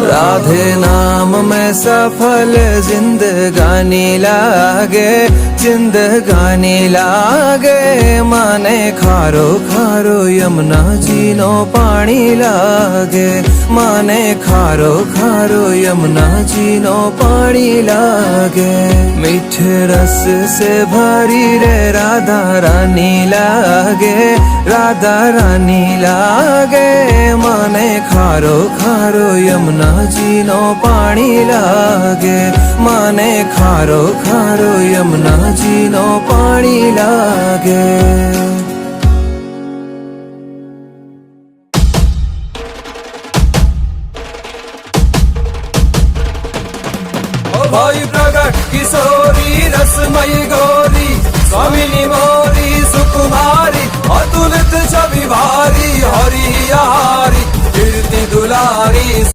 राधे नाम में सफल जिंदगानी लागे, जिंदगानी लागे। माने खारो खारो यमुना जी नो पानी लागे, माने खारो खारो यमुना जी नो पानी लागे। मीठे रस से भरी रे राधा रानी लागे, राधा रानी लागे। माने खारो खारो यमुना जी नो पानी लागे, माने खारो खारो यमुना जी नो पानी लागे। भाई प्रगट किशोरी रसमयी गौरी, स्वामिनी मोरी सुकुमारी, अतुलित छवि भारी हरि हारी कीर्ति दुलारी।